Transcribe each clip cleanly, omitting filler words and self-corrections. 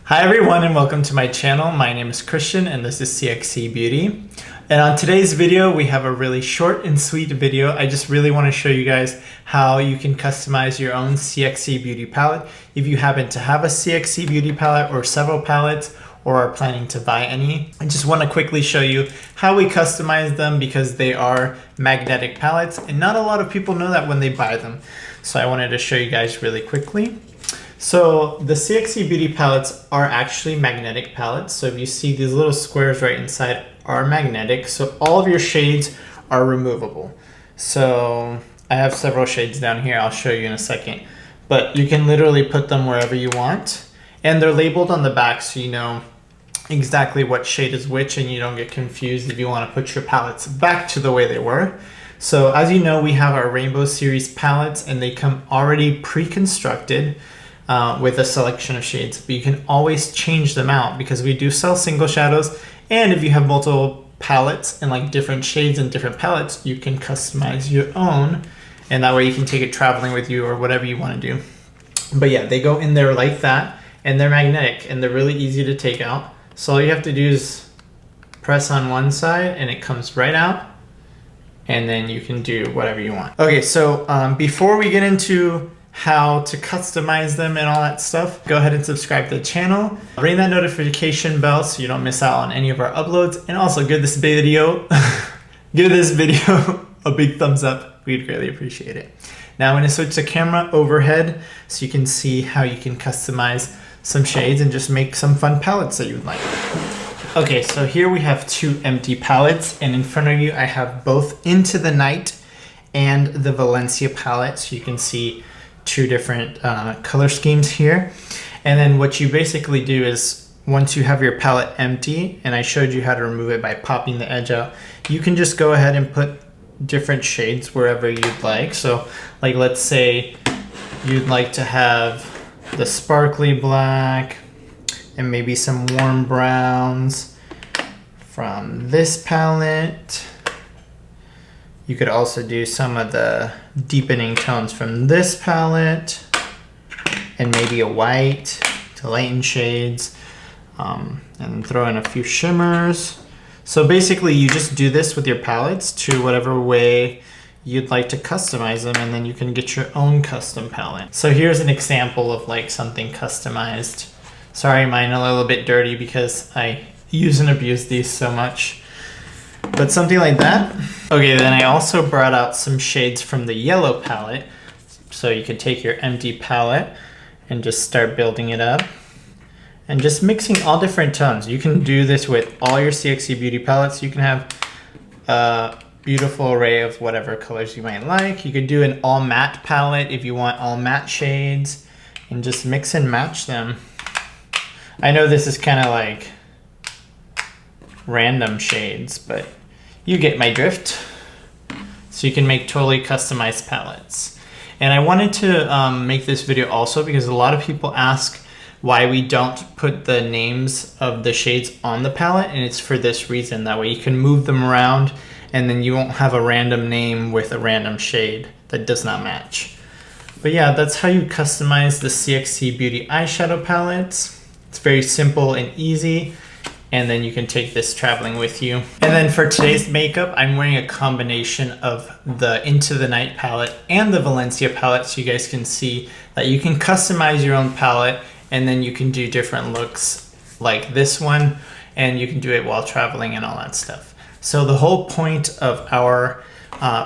Hi everyone and welcome to my channel. My name is Christian and this is CXC Beauty. And on today's video, we have a really short and sweet video. I just really want to show you guys how you can customize your own CXC Beauty palette. If you happen to have a CXC Beauty palette or several palettes or are planning to buy any, I just want to quickly show you how we customize them because they are magnetic palettes and not a lot of people know that when they buy them. So I wanted to show you guys really quickly. So the CXC Beauty palettes are actually magnetic palettes. So if you see these little squares right inside are magnetic. So all of your shades are removable. So I have several shades down here. I'll show you in a second. But you can literally put them wherever you want. And they're labeled on the back so you know exactly what shade is which and you don't get confused if you want to put your palettes back to the way they were. So as you know, we have our Rainbow Series palettes and they come already pre-constructed. With a selection of shades, but you can always change them out because we do sell single shadows, and if you have multiple palettes and like different shades and different palettes, you can customize your own, and that way you can take it traveling with you or whatever you want to do. But yeah, they go in there like that, and they're magnetic and they're really easy to take out. So all you have to do is press on one side and it comes right out, and then you can do whatever you want. Okay, so before we get into how to customize them and all that stuff, go ahead and subscribe to the channel. Ring that notification bell so you don't miss out on any of our uploads, and also give this video a big thumbs up. We'd greatly appreciate it. Now I'm going to switch the camera overhead so you can see how you can customize some shades and just make some fun palettes that you would like. Okay, so here we have two empty palettes, and in front of you I have both Into the Night and the Valencia palette, so you can see two different color schemes here. And then what you basically do is once you have your palette empty, and I showed you how to remove it by popping the edge out, you can just go ahead and put different shades wherever you'd like. So like let's say you'd like to have the sparkly black and maybe some warm browns from this palette. You could also do some of the deepening tones from this palette and maybe a white to lighten shades, and throw in a few shimmers. So basically you just do this with your palettes to whatever way you'd like to customize them, and then you can get your own custom palette. So here's an example of like something customized. Sorry, mine a little bit dirty because I use and abuse these so much. But something like that. Okay, then I also brought out some shades from the yellow palette. So you could take your empty palette and just start building it up. And just mixing all different tones. You can do this with all your CXC Beauty palettes. You can have a beautiful array of whatever colors you might like. You could do an all matte palette if you want all matte shades. And just mix and match them. I know this is kind of like random shades, but you get my drift. So you can make totally customized palettes. And I wanted to make this video also because a lot of people ask why we don't put the names of the shades on the palette, and it's for this reason. That way you can move them around and then you won't have a random name with a random shade that does not match. But yeah, that's how you customize the CXC Beauty eyeshadow palettes. It's very simple and easy. And then you can take this traveling with you. And then for today's makeup, I'm wearing a combination of the Into the Night palette and the Valencia palette, so you guys can see that you can customize your own palette, and then you can do different looks like this one, and you can do it while traveling and all that stuff. So the whole point of our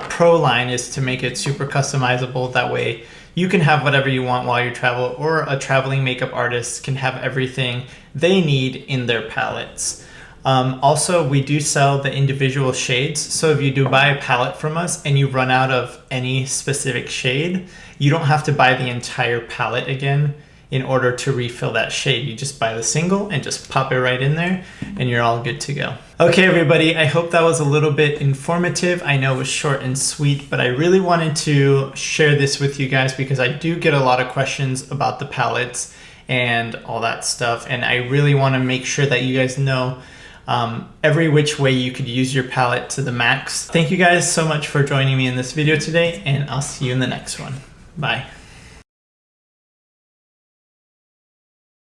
Pro line is to make it super customizable. That way you can have whatever you want while you travel, or a traveling makeup artist can have everything they need in their palettes. Also, we do sell the individual shades. So if you do buy a palette from us and you run out of any specific shade, you don't have to buy the entire palette again in order to refill that shade. You just buy the single and just pop it right in there and you're all good to go. Okay, everybody, I hope that was a little bit informative. I know it was short and sweet, but I really wanted to share this with you guys because I do get a lot of questions about the palettes and all that stuff. And I really want to make sure that you guys know every which way you could use your palette to the max. Thank you guys so much for joining me in this video today, and I'll see you in the next one. Bye.